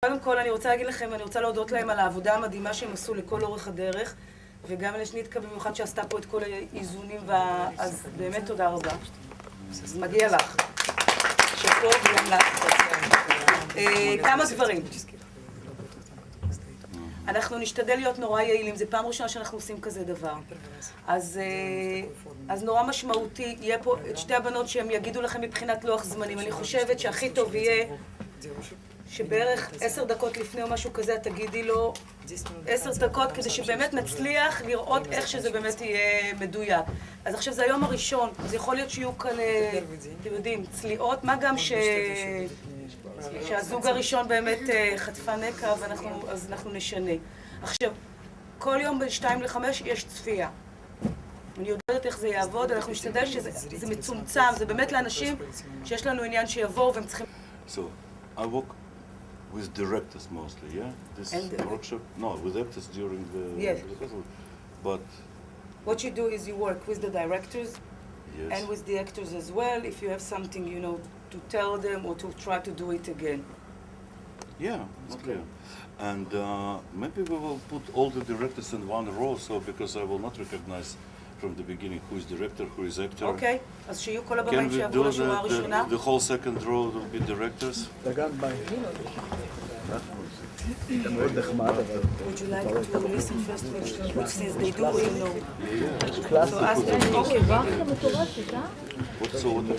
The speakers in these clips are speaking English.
קודם כל אני רוצה להגיד לכם, אני רוצה להודות להם על העבודה המדהימה שהם עשו לכל אורך הדרך, וגם לשניתקה במיוחד שעשתה פה את כל האיזונים, אז באמת תודה רבה. אז מגיע לך. שפה וגם לך. כמה דברים. אנחנו נשתדל להיות נורא יעילים, זה פעם ראשונה שאנחנו עושים כזה דבר. אז נורא משמעותי, יהיה פה את שתי הבנות שהם יגידו לכם מבחינת לוח זמנים. אני חושבת שהכי טוב יהיה שבערך 10 דקות לפני או משהו כזה, תגידי לו 10 דקות כדי שבאמת נצליח לראות איך שזה באמת יהיה מדויק. אז עכשיו זה היום הראשון, אז יכול להיות שיהיו כאן, אתם יודעים, צליעות, מה גם שהזוג הראשון באמת חטפה נקע, אז אנחנו נשנה. עכשיו, כל יום בין 2 ל-5 יש צפייה. אני יודעת איך זה יעבוד, אנחנו נשתדל שזה מצומצם, זה באמת לאנשים שיש לנו עניין שיבואו והם צריכים... So, I work with directors mostly, yeah? This workshop? No, with actors during the... Yes. But... What you do is you work with the directors and with the actors as well, if you have something, you know, to tell them or to try to do it again. Yeah, okay. And maybe we will put all the directors in one row, so because I will not recognize from the beginning who is director, who is actor. Okay, אז שיהיו כל הבמאים שיעברו לשורה הראשונה. The whole second row will be directors. מאוד נחמד, אבל... Would you like to listen first since they do, you know? קלאסי. So ask them, okay, What's all the...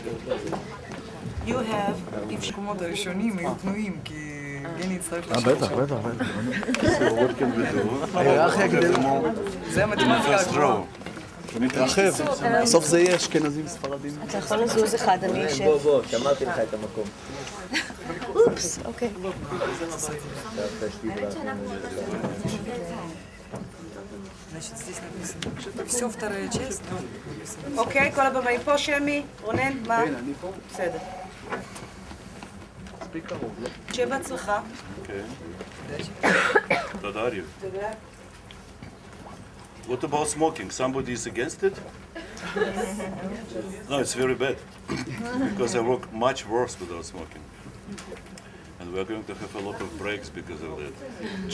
you have... המקומות הראשונים יהיו פנויים, כי גני יצטרך לשבת. בטח. So what can we do? ההיררכיה גדלה. זה המתמטיקה First row. מתרחב. בסוף זה יהיה אשכנזים ספרדים. אתה יכול לזוז אחד, אני אשב. בוא, שמרתי לך את המקום. אופס, אוקיי. Значит, здесь написано. Все, вторая часть. אוקיי, כל הבמאים פה, שמי, רונן, מה? כן, אני פה. בסדר. מספיק קרוב, לא? שיהיה בהצלחה. Okay. Tadario. What about smoking? Somebody is against it? No, it's very bad. Because I work much worse without smoking. And we are going to have a lot of breaks because of that.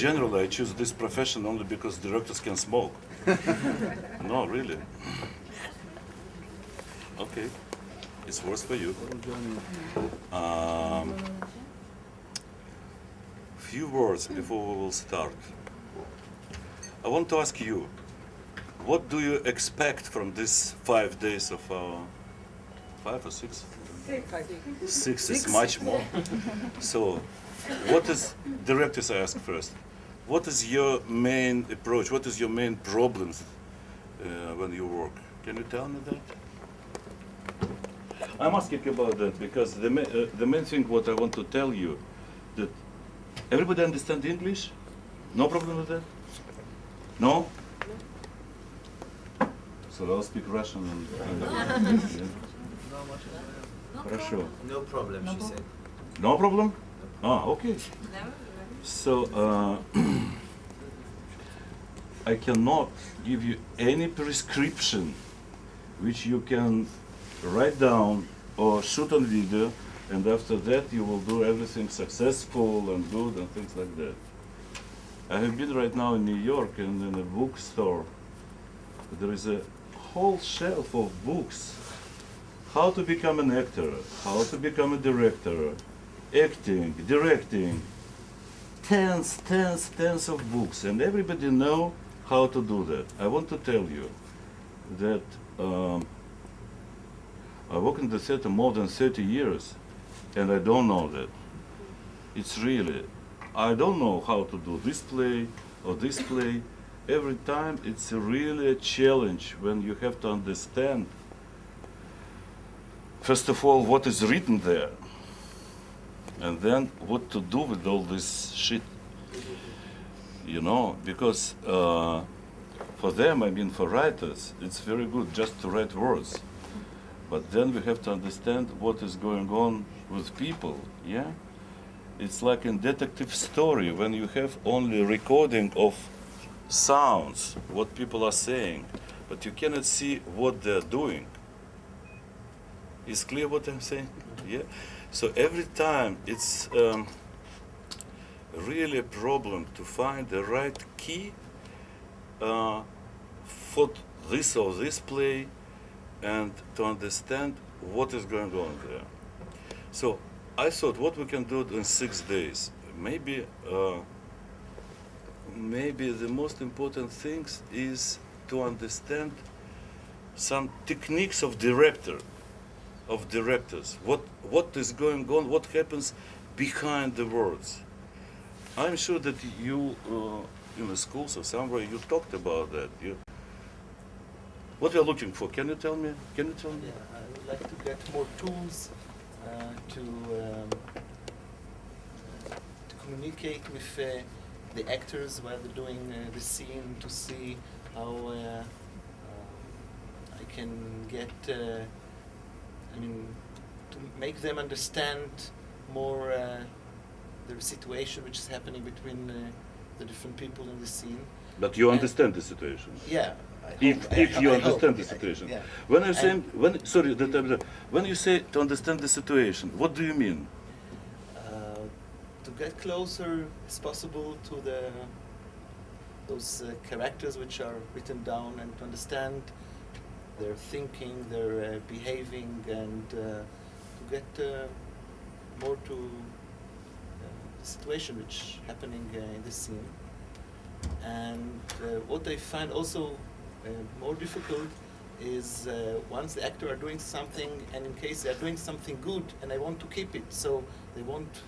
Generally, I choose this profession only because directors can smoke. No, really. Okay. It's worse for you. Few words before we will start. I want to ask you, what do you expect from this 5 days of our... 5 or 6? 6 is much more. So, what is... Directors I ask first. What is your main approach? What is your main problems when you work? Can you tell me that? I'm asking about that because the main thing what I want to tell you, that everybody understand English? No problem with that? No? So I'll speak Russian and Хорошо. No problem, she said. No problem? Ah, okay. So I cannot give you any prescription which you can write down or shoot on video, and after that you will do everything successful and good and things like that. I have been right now in New York and in a bookstore. There is a whole shelf of books. How to become an actor, how to become a director, acting, directing. Tens of books, and everybody know how to do that. I want to tell you that I work in the theater more than 30 years, and I don't know that. It's really, I don't know how to do this play or this play. Every time it's really a challenge when you have to understand, first of all, what is written there, and then what to do with all this shit. You know, because for them, I mean for writers, it's very good just to write words. But then we have to understand what is going on with people, yeah? It's like in detective story, when you have only recording of sounds, what people are saying, but you cannot see what they're doing. Is clear what I'm saying? Yeah? So every time it's really a problem to find the right key for this or this play and to understand what is going on there. So I thought what we can do in 6 days. Maybe the most important things is to understand some techniques of directors. What is going on? What happens behind the words? I'm sure that you, in the schools or somewhere, you talked about that. What you're looking for? Can you tell me? Yeah, I would like to get more tools to communicate with the actors while they're doing the scene, to see how I can get, to make them understand more the situation which is happening between the different people in the scene. But you understand the situation. Yeah. If you understand the yeah, situation. yeah. When you say to understand the situation, what do you mean? To get closer as possible to those characters which are written down, and to understand their thinking, their behaving, and to get more to the situation which is happening in the scene. And what I find also more difficult is once the actor are doing something, and in case they are doing something good and I want to keep it, so they won't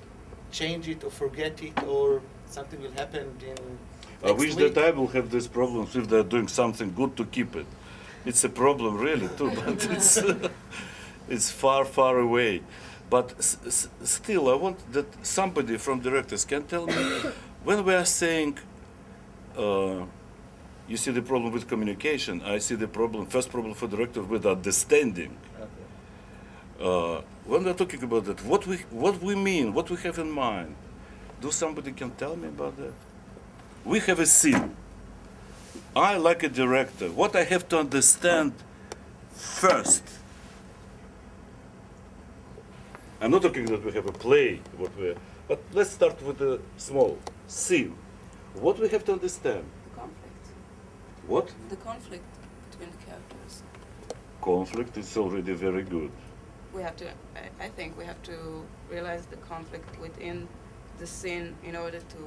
change it or forget it, or something will happen in I wish that I will have this problem if they're doing something good to keep it. It's a problem really too, but it's far, far away. But still, I want that somebody from directors can tell me when we are saying you see the problem with communication, I see the first problem for director with understanding. When we're talking about that, what we mean, what we have in mind, do somebody can tell me about that? We have a scene. I, like a director, what I have to understand first. I'm not talking that we have a play, but let's start with a small scene. What we have to understand? The conflict. What? The conflict between the characters. Conflict is already very good. We have to, I think we have to realize the conflict within the scene in order to...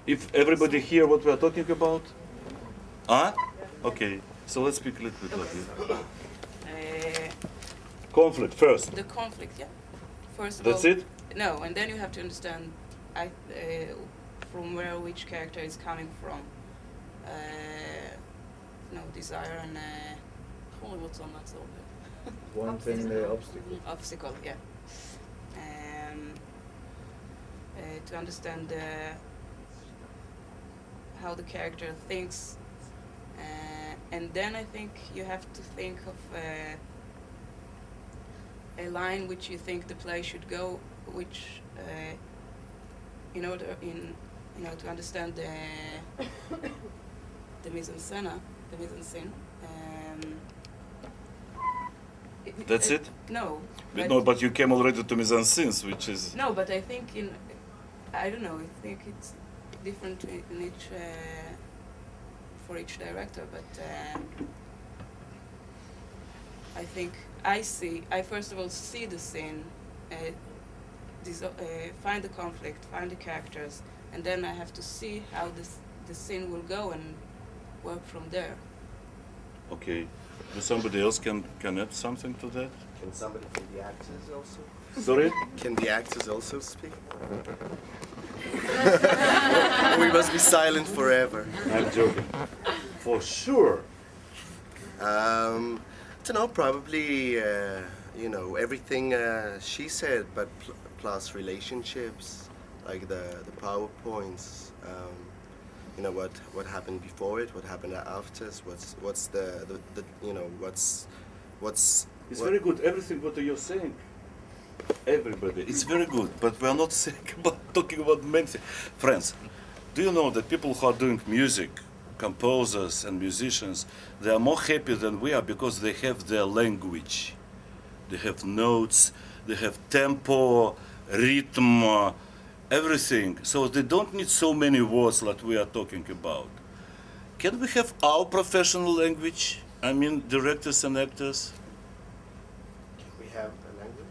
If everybody hear what we are talking about? Okay, so let's speak a little bit louder. Conflict first. The conflict, yeah. First of That's all, it? No, and then you have to understand from where which character is coming from. Desire and what's on that sort of Want and obstacle. obstacle, yeah. To understand how the character thinks, and then I think you have to think of a line which you think the play should go, which in order to understand the mise en scène. That's it? No. But you came already to mise en scène, which is... No, but I think I don't know, I think it's different in each, for each director, but I think I first of all see the scene, find the conflict, find the characters, and then I have to see how the scene will go and work from there. Okay. Do somebody else can add something to that? Can somebody from the actors also? Sorry? Can the actors also speak? We must be silent forever. I'm joking. For sure. I don't know, probably, everything she said, but plus relationships, like the PowerPoints, what happened before it, what happened after, what's It's very good. Everything what you're saying, everybody, it's very good. But we are not talking about many things. Friends, do you know that people who are doing music, composers and musicians, they are more happy than we are because they have their language. They have notes, they have tempo, rhythm, everything, so they don't need so many words that we are talking about. Can we have our professional language? I mean, directors and actors? We have a language.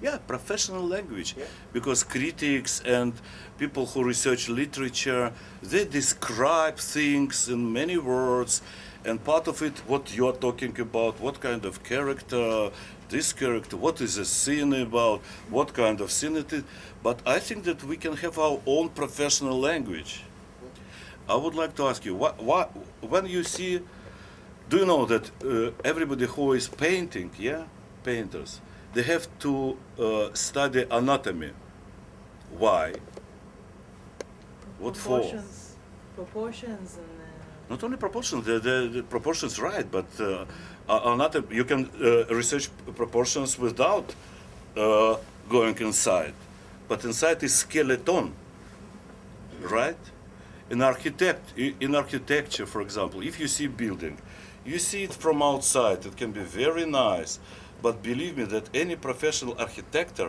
Yeah, professional language. Yeah. Because critics and people who research literature, they describe things in many words, and part of it, what you're talking about, what kind of character, this character, what is a scene about, what kind of scene it is. But I think that we can have our own professional language. I would like to ask you, when you see, do you know that everybody who is painting, painters, they have to study anatomy. Why? What for? Proportions and... Not only proportions, the proportions right, but anatomy, you can research proportions without going inside. But inside is skeleton, right? In architecture, for example, if you see building, you see it from outside, it can be very nice. But believe me that any professional architect,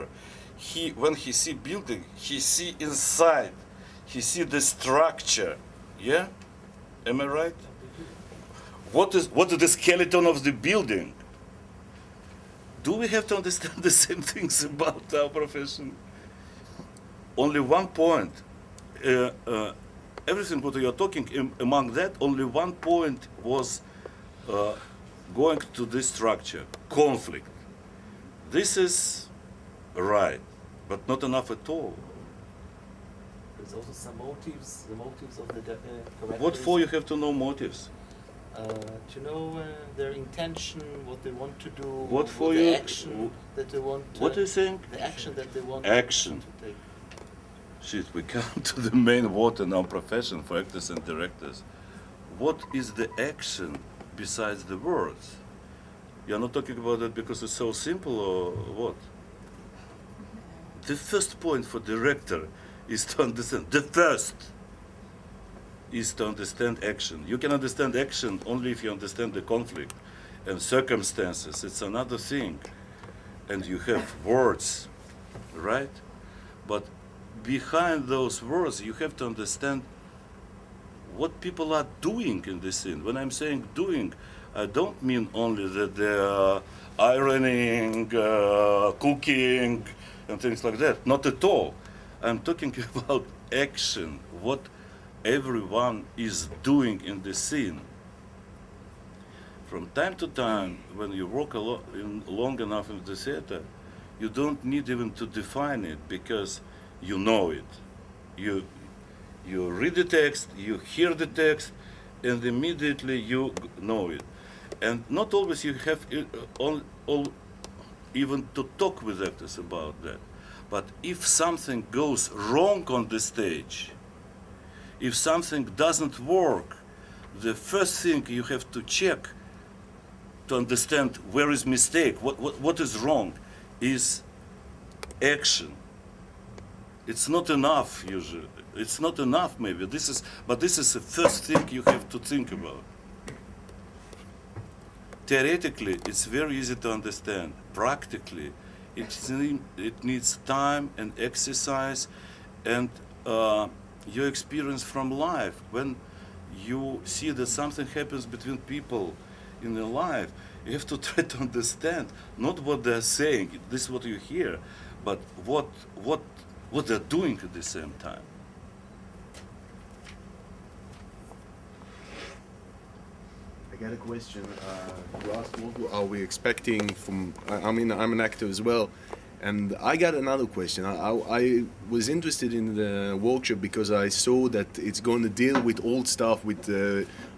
when he see building, he see inside, he see the structure, yeah? Am I right? What is the skeleton of the building? Do we have to understand the same things about our profession? Only one point. Everything what you are talking among that, only one point was going to this structure, conflict. This is right, but not enough at all. There's also some motives, the motives of the characters. What for you have to know motives? To know their intention, what they want to do, What for the you? action that they want. What do you think? The action that they want. Action. To take. Shit, we come to the main word in our profession for actors and directors. What is the action besides the words? You're not talking about that because it's so simple or what? The first point for director is to understand. The first is to understand action. You can understand action only if you understand the conflict and circumstances. It's another thing. And you have words, right? But behind those words, you have to understand what people are doing in the scene. When I'm saying doing, I don't mean only that they are ironing, cooking, and things like that. Not at all. I'm talking about action, what everyone is doing in the scene. From time to time, when you work long enough in the theater, you don't need even to define it because you know it. You read the text, you hear the text, and immediately you know it. And not always you have even to talk with actors about that. But if something goes wrong on the stage, if something doesn't work, the first thing you have to check to understand where is mistake, what is wrong, is action. It's not enough usually. It's not enough maybe. This is the first thing you have to think about. Theoretically, it's very easy to understand. Practically, it needs time and exercise and your experience from life. When you see that something happens between people in their life, you have to try to understand not what they're saying, this is what you hear, but what they're doing at the same time. I got a question. You asked what are we expecting from, I mean, I'm an actor as well, and I got another question. I was interested in the workshop because I saw that it's going to deal with old stuff, with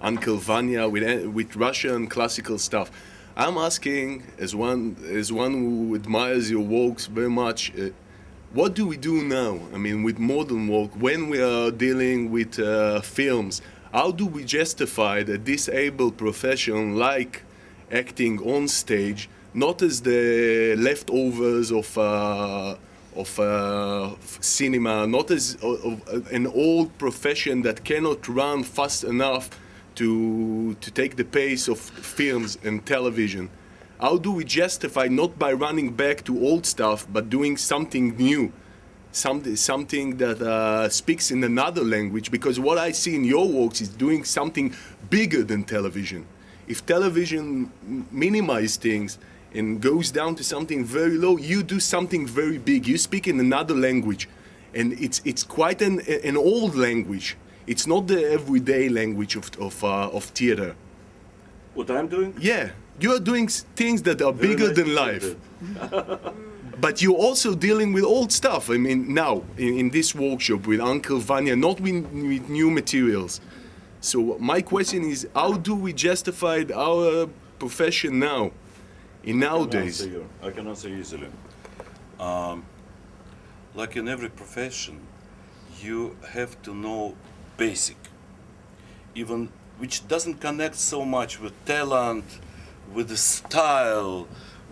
Uncle Vanya, with Russian classical stuff. I'm asking, as one who admires your works very much, what do we do now? I mean, with modern work, when we are dealing with films, how do we justify the disabled profession like acting on stage, not as the leftovers of cinema, not as an old profession that cannot run fast enough to take the pace of films and television? How do we justify, not by running back to old stuff, but doing something new? something that speaks in another language, because what I see in your works is doing something bigger than television. If television minimizes things and goes down to something very low, you do something very big. You speak in another language, and it's quite an old language. It's not the everyday language of theater. What I'm doing? Yeah, you are doing things that are Very bigger nice than to say life. But you're also dealing with old stuff. I mean, now, in this workshop with Uncle Vanya, not with new materials. So my question is, how do we justify our profession now, in nowadays? I can answer easily. Like in every profession, you have to know basic, even which doesn't connect so much with talent, with the style,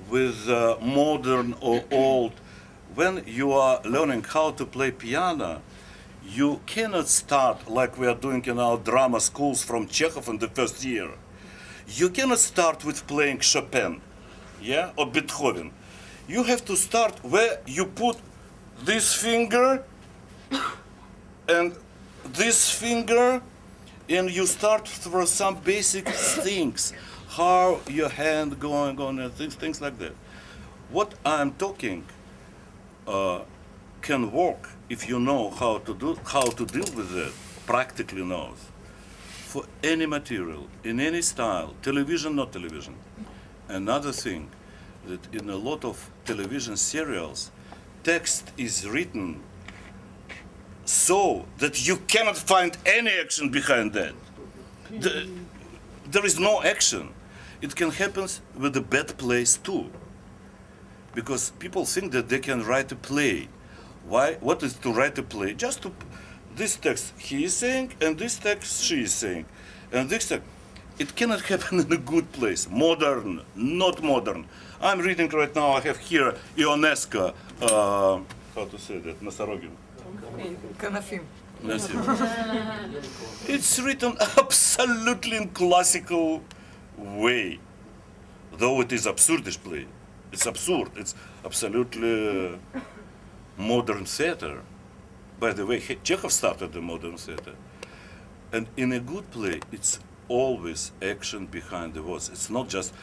with modern or old. When you are learning how to play piano, you cannot start like we are doing in our drama schools from Chekhov in the first year. You cannot start with playing Chopin, yeah, or Beethoven. You have to start where you put this finger and this finger, and you start through some basic things, how your hand going on and things like that. What I'm talking can work if you know how to deal with it, practically knows, for any material, in any style, television, not television. Another thing, that in a lot of television serials, text is written so that you cannot find any action behind that. There is no action. It can happen with the bad plays too, because people think that they can write a play. Why? What is to write a play? Just to this text he is saying, and this text she is saying, and this text. It cannot happen in a good place. Modern, not modern. I'm reading right now. I have here Ionesco. How to say that? Nosорогин. כנפים. It's written absolutely in classical way, though it is absurdish play. It's absurd. It's absolutely modern theater. By the way, Chekhov started the modern theater. And in a good play, it's always action behind the words. It's not just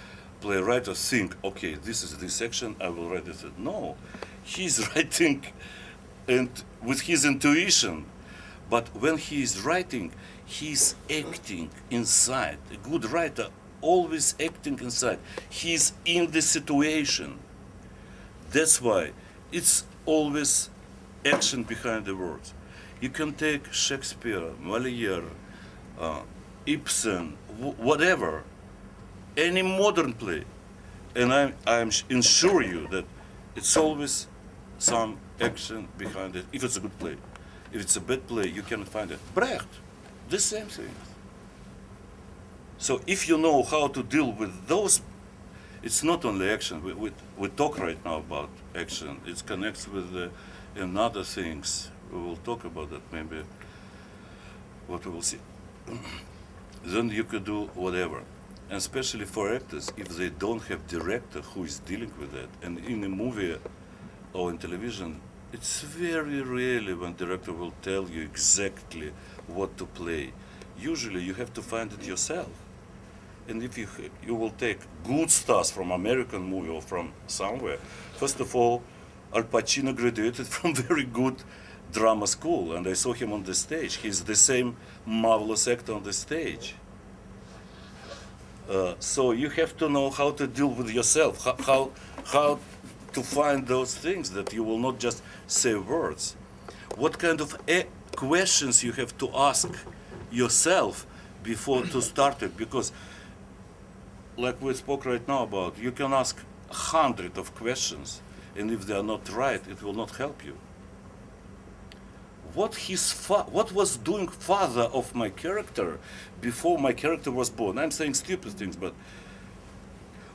playwright think, okay, this is this action, I will write it. No, he's writing and with his intuition. But when he is writing, he's acting inside. A good writer always acting inside. He's in the situation. That's why it's always action behind the words. You can take Shakespeare, Molière, Ibsen, whatever, any modern play, and I'm ensure you that it's always some action behind it, if it's a good play. If it's a bad play, you cannot find it. Brecht, the same thing. So if you know how to deal with those, it's not only action. We talk right now about action. It connects with and other things. We will talk about that maybe, what we will see. Then you could do whatever. And especially for actors, if they don't have director who is dealing with that. And in a movie or in television, it's very rarely when director will tell you exactly what to play. Usually you have to find it yourself. And if you will take good stars from American movie or from somewhere, first of all, Al Pacino graduated from very good drama school, and I saw him on the stage. He's the same marvelous actor on the stage. So you have to know how to deal with yourself, how to find those things that you will not just say words. What kind of questions you have to ask yourself before to start it, because like we spoke right now about, you can ask 100 of questions, and if they are not right, it will not help you. What was doing father of my character before my character was born? I'm saying stupid things, but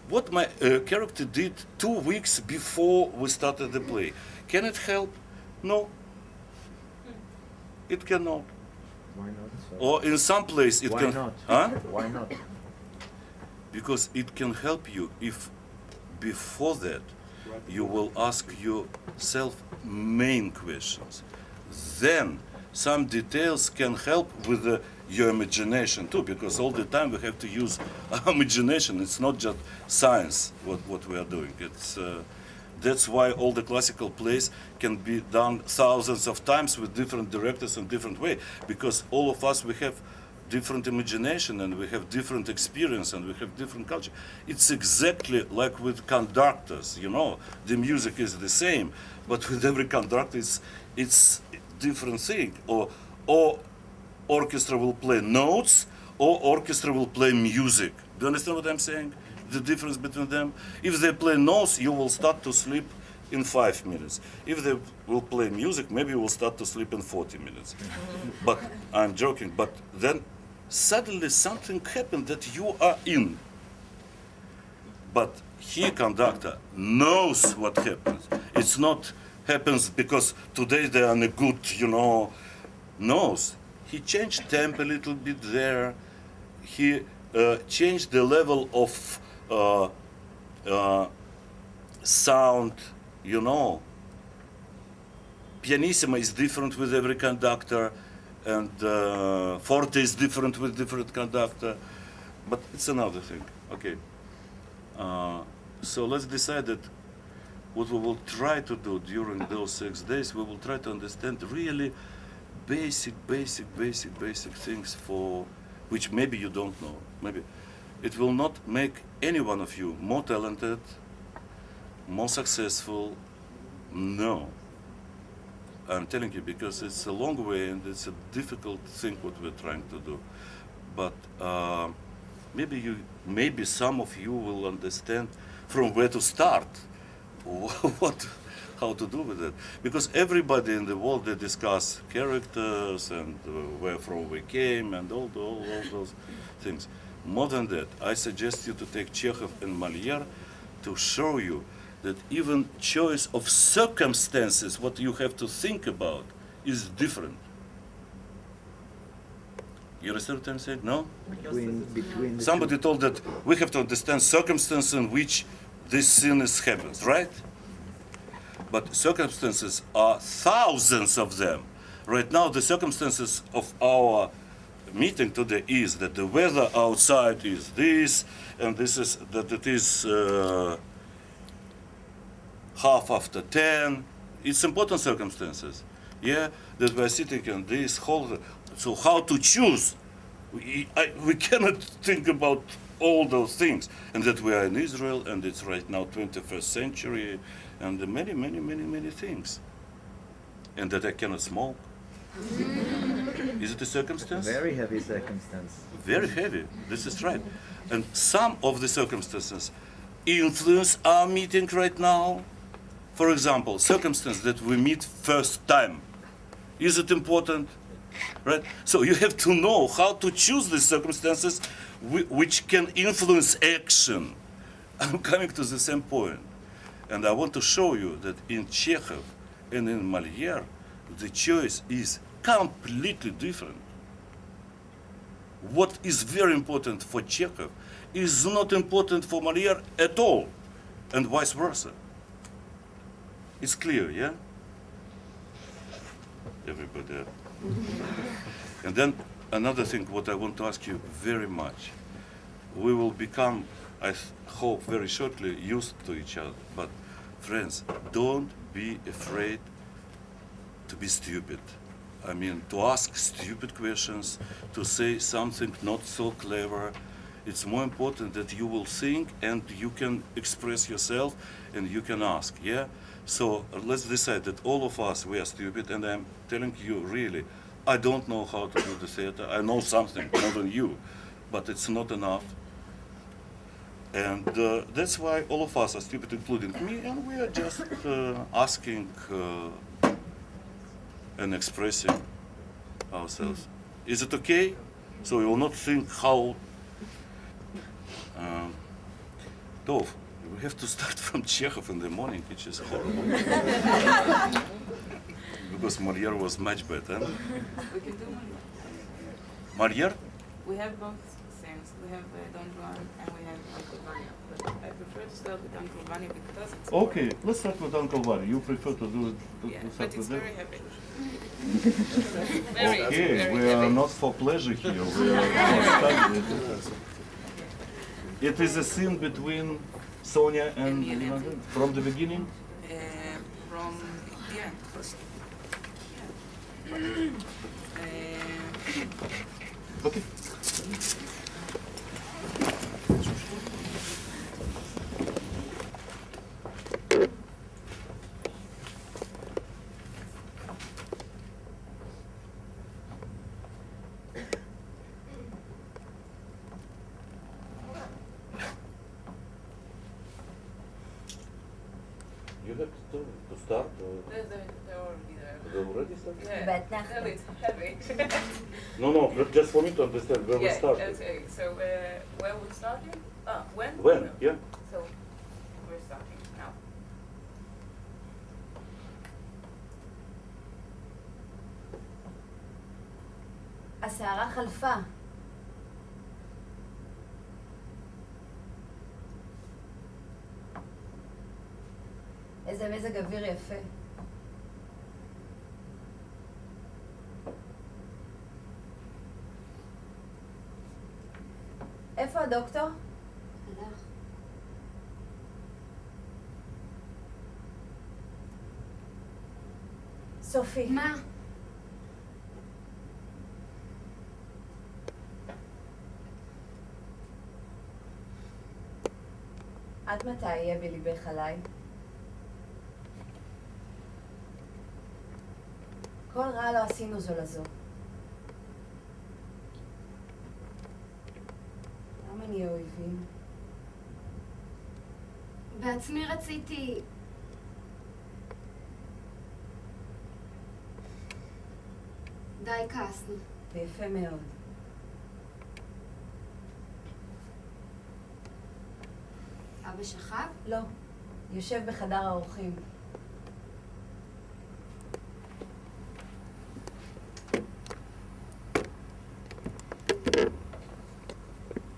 what my character did 2 weeks before we started the play, can it help? No, it cannot. Why not? Or in some place it Why can. not? Huh? Why not? Because it can help you if before that you will ask yourself main questions. Then some details can help with your imagination too, because all the time we have to use our imagination. It's not just science what we are doing. It's that's why all the classical plays can be done thousands of times with different directors in different way, because all of us, we have different imagination and we have different experience and we have different culture. It's exactly like with conductors, you know, the music is the same, but with every conductor it's different thing. Or orchestra will play notes, or orchestra will play music. Do you understand what I'm saying? The difference between them? If they play notes, you will start to sleep in 5 minutes. If they will play music, maybe you will start to sleep in 40 minutes. But I'm joking. But then suddenly something happened that you are in. But he, conductor, knows what happens. It's not happens because today they are in a good, you know, knows. He changed tempo a little bit there. He changed the level of sound, you know. Pianissimo is different with every conductor, and forte is different with different conductor, but it's another thing. Okay. So let's decide that what we will try to do during those 6 days, we will try to understand really basic things for which maybe you don't know. Maybe it will not make any one of you more talented, more successful. No. I'm telling you, because it's a long way and it's a difficult thing what we're trying to do. But maybe some of you will understand from where to start, how to do with it. Because everybody in the world, they discuss characters and where from we came and all those things. More than that, I suggest you to take Chekhov and Molière to show you that even choice of circumstances, what you have to think about, is different. You understand what I'm saying? No? Between Somebody told that we have to understand circumstances in which this sin happens, right? But circumstances are thousands of them. Right now, the circumstances of our meeting today is that the weather outside is this, and this is that it is 10:30. It's important circumstances. Yeah, that we're sitting in this hall. So how to choose? We cannot think about all those things, and that we are in Israel, and it's right now 21st century, and many things, and that I cannot smoke. Is it a circumstance? Very heavy circumstance. Very heavy. This is right. And some of the circumstances influence our meeting right now. For example, circumstance that we meet first time. Is it important? Right? So you have to know how to choose the circumstances which can influence action. I'm coming to the same point. And I want to show you that in Chekhov and in Molière, the choice is completely different. What is very important for Chekhov is not important for Molière at all, and vice versa. It's clear, yeah? Everybody. And then another thing what I want to ask you very much. We will become, I hope very shortly, used to each other. But friends, don't be afraid to be stupid. I mean, to ask stupid questions, to say something not so clever. It's more important that you will think and you can express yourself and you can ask, yeah? So let's decide that all of us, we are stupid, and I'm telling you really, I don't know how to do the theater. I know something, more than you, but it's not enough. And that's why all of us are stupid, including me, and we are just asking and expressing ourselves. Is it okay? So we will not think how... Dov, we have to start from Chekhov in the morning, which is horrible. Because Molière was much better. We can do Molière. Molière? We have both same we have Don Juan and we have Uncle Vanya. But I prefer to start with Uncle Vanya because it's Okay, let's start with Uncle Vanya. You prefer to do yeah, to start but it's with them? very heavy. Okay, very we are heavy. not for pleasure here. We are for study. It is a scene between Sonia and And Yelena. from the beginning. From yeah, first. Okay. You have to start. They're already there. They already started? Yeah, really, it's heavy. No, just for me to understand where we Yeah, started. okay. So where we starting? When? When? No. Yeah. So we're starting now. הסערה חלפה. איזה מזג אוויר יפה. איפה הדוקטור? הלך. סופי. מה? עד מתי יהיה בליבך עליי? כל רע לא עשינו זו לזו. למה נהיה אויבים? בעצמי רציתי... די כעסנו. ויפה מאוד. אבא שכב? לא, יושב בחדר האורחים.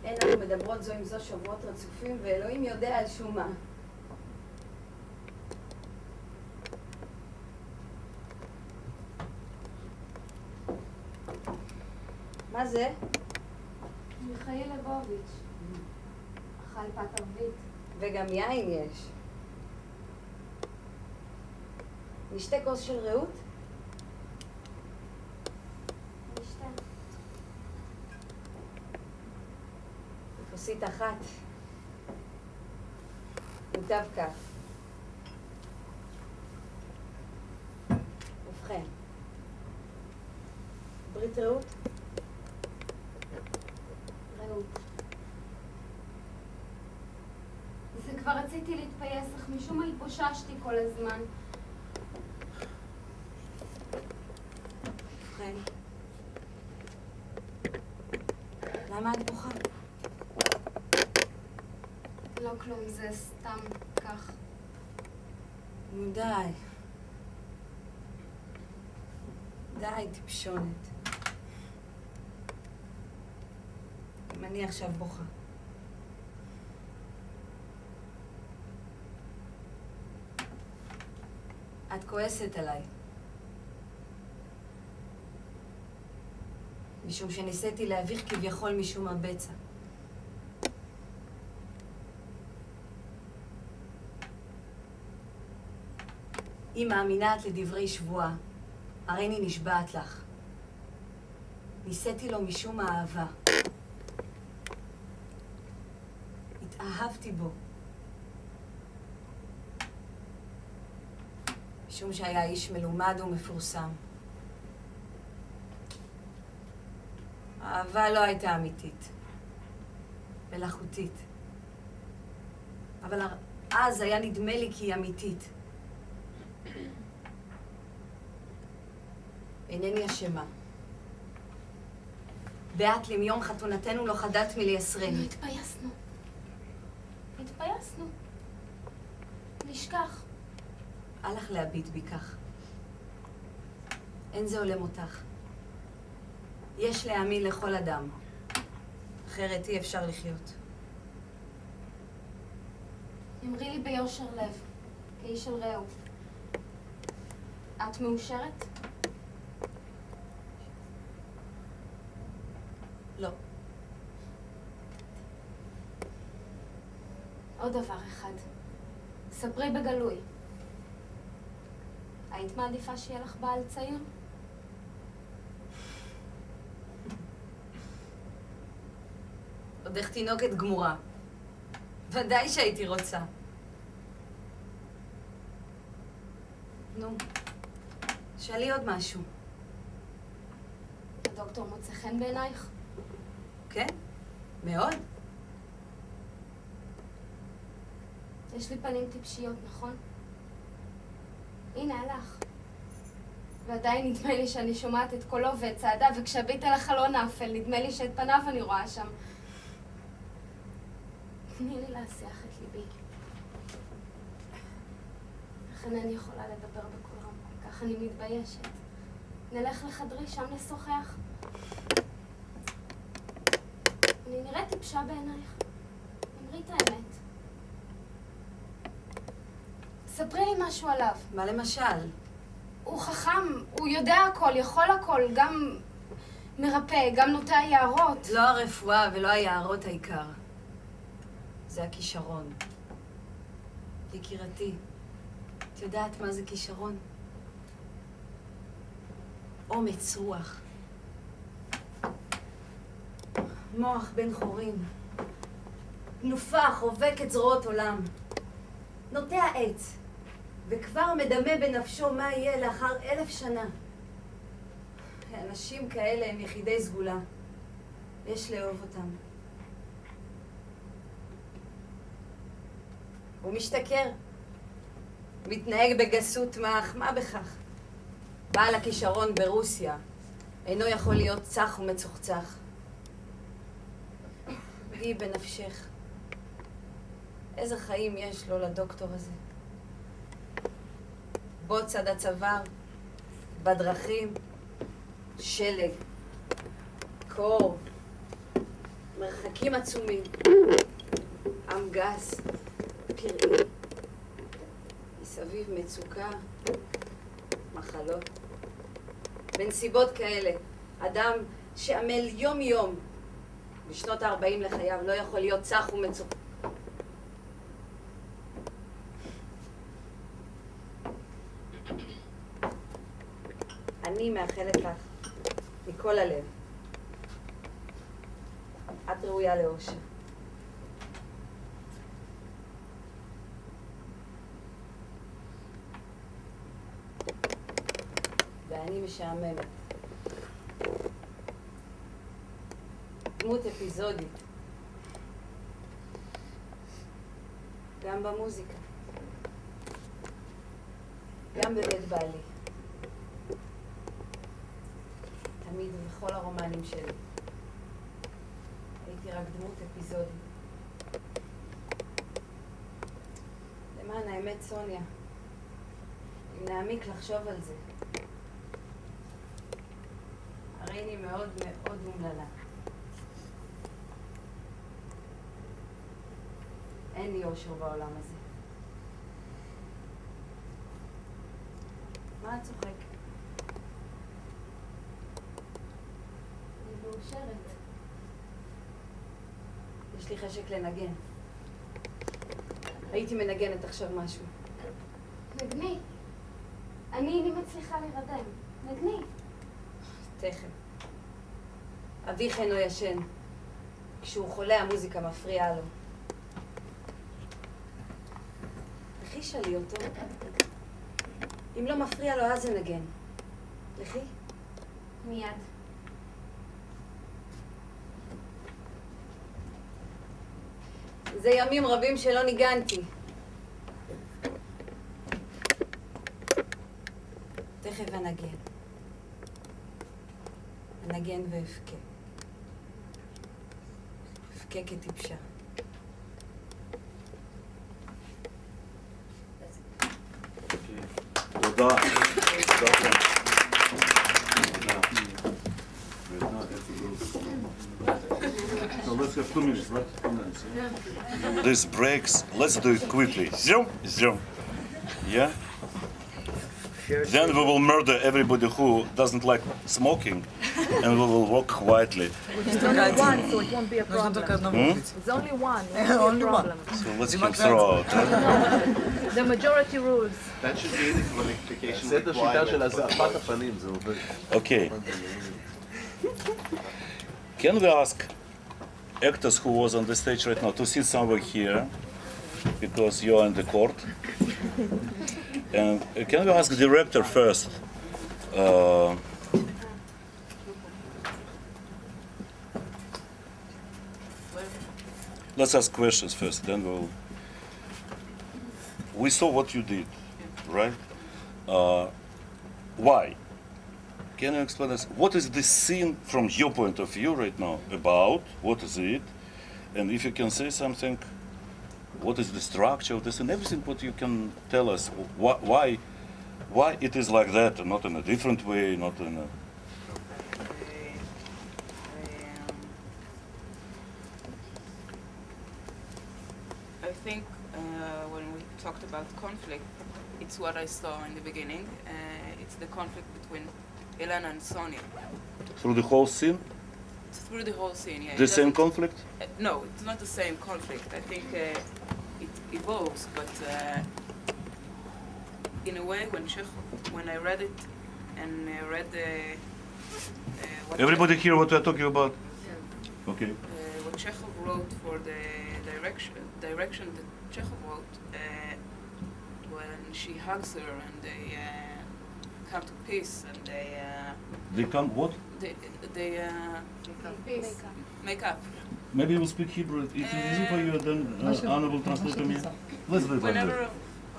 אין לנו מדברות זו עם זו שבועות רצופים, ואלוהים יודע על שום מה. מה זה? מיכאל לבוביץ'. אכל פת ערבית. וגם יין יש. נשתה כוס של רעות? נשתה. כוסית אחת. מוטב כך. ובכן. ברית רעות? רעות. זה כבר רציתי להתפייס, אך משום מה התבוששתי כל הזמן. ובכן. למה את בוכה? לא כלום, זה סתם כך. די. די, טיפשונת. אם אני עכשיו בוכה. את כועסת עליי. משום שניסיתי להביך כביכול משום הבצע. אם מאמינה את לדברי שבועה, הריני נשבעת לך. ניסיתי לו משום האהבה. התאהבתי בו. משום שהיה איש מלומד ומפורסם. האהבה לא הייתה אמיתית. מלאכותית. אבל אז היה נדמה לי כי היא אמיתית. אינני אשמה. בעת למיום חתונתנו לא חדלת מלייסרני. התפייסנו. התפייסנו. נשכח. אל לך להביט בי כך. אין זה עולם אותך. יש להאמין לכל אדם. אחרת אי אפשר לחיות. אמרי לי ביושר לב, כאיש של רעהו. את מאושרת? לא. עוד דבר אחד. ספרי בגלוי. היית מעדיפה שיהיה לך בעל צעיר? עוד איך תינוקת גמורה. ודאי שהייתי רוצה. נו, שאלי עוד משהו. הדוקטור מוצא חן בעינייך? כן? מאוד. יש לי פנים טיפשיות, נכון? הנה, הלך. ועדיין נדמה לי שאני שומעת את קולו ואת צעדיו, וכשהביט על החלון האפל, נדמה לי שאת פניו אני רואה שם. תני לי להסיח את ליבי. איך אינני יכולה לדבר בקול רם כל כך, אני מתביישת. נלך לחדרי שם לשוחח. אני נראית טיפשה בעינייך. אמרי את האמת. ספרי לי משהו עליו. מה למשל? הוא חכם, הוא יודע הכל, יכול הכל, גם מרפא, גם נוטע יערות. לא הרפואה ולא היערות העיקר. זה הכישרון. יקירתי, את יודעת מה זה כישרון? אומץ רוח. מוח בן חורים. תנופה חובקת זרועות עולם. נוטע עץ, וכבר מדמה בנפשו מה יהיה לאחר 1000 שנה. אנשים כאלה הם יחידי סגולה. יש לאהוב אותם. הוא משתכר. מתנהג בגסות מח, מה בכך? בעל הכישרון ברוסיה אינו יכול להיות צח ומצוחצח. היא בנפשך. איזה חיים יש לו לדוקטור הזה? בוץ עד הצוואר, בדרכים, שלג, קור, מרחקים עצומים, עם גס, פראי, מסביב מצוקה, מחלות. בנסיבות כאלה, אדם שעמל יום יום בשנות ה-40 לחייו לא יכול להיות צח ומצוחצח. אני מאחלת לך מכל הלב. את ראויה לאושר. ואני משעממת. דמות אפיזודית. גם במוזיקה. גם בבית בעלי. תמיד ובכל הרומנים שלי. הייתי רק דמות אפיזודית. למען האמת, סוניה, אם נעמיק לחשוב על זה, הרי אני מאוד מאוד אומללה. אין לי אושר בעולם הזה. מה את צוחקת? אני מאושרת. יש לי חשק לנגן. הייתי מנגנת עכשיו משהו. נגני. אני מצליחה להירדם. נגני. תכף. אביך אינו ישן. כשהוא חולה המוזיקה מפריעה לו. לכי שאלי אותו. אם לא מפריע לו, אז נגן. לכי? מיד. זה ימים רבים שלא ניגנתי. תכף אנגן. אנגן ואבכה. אבכה כטיפשה. תודה. תודה. just have 2 minutes, right? 2 minutes. Yeah. These breaks, let's do it quickly. Zoom, zoom. Yeah? Then we will murder everybody who doesn't like smoking, and we will walk quietly. It's only one, so it won't be a problem. It's only one, it won't be a problem. So let's him throw out. The majority rules. That should be the qualification זה את השיטה של requirement. הזעפת הפנים, זה עובד. Okay. Can we ask actors who was on the stage right now to sit somewhere here, because you are in the court? And can we ask the director first? Let's ask questions first, then we'll. We saw what you did, right? Why? Can you explain us what is this scene from your point of view right now about? What is it? And if you can say something, what is the structure of this and everything? What you can tell us why it is like that, and not in a different way, not in a. I think when we talked about conflict, it's what I saw in the beginning. It's the conflict between Elena and Sonia. Through the whole scene? Through the whole scene, yeah. The same conflict? No, it's not the same conflict. I think it evolves, but in a way, when I read it and read what Everybody hear what we're talking about? Okay. what Chekhov wrote for the direction that Chekhov wrote, when she hugs her and they come to peace and They come what? they make up. Maybe you speak Hebrew. If it's easy for you, then Anna will translate to me. Let's do it like Whenever, that.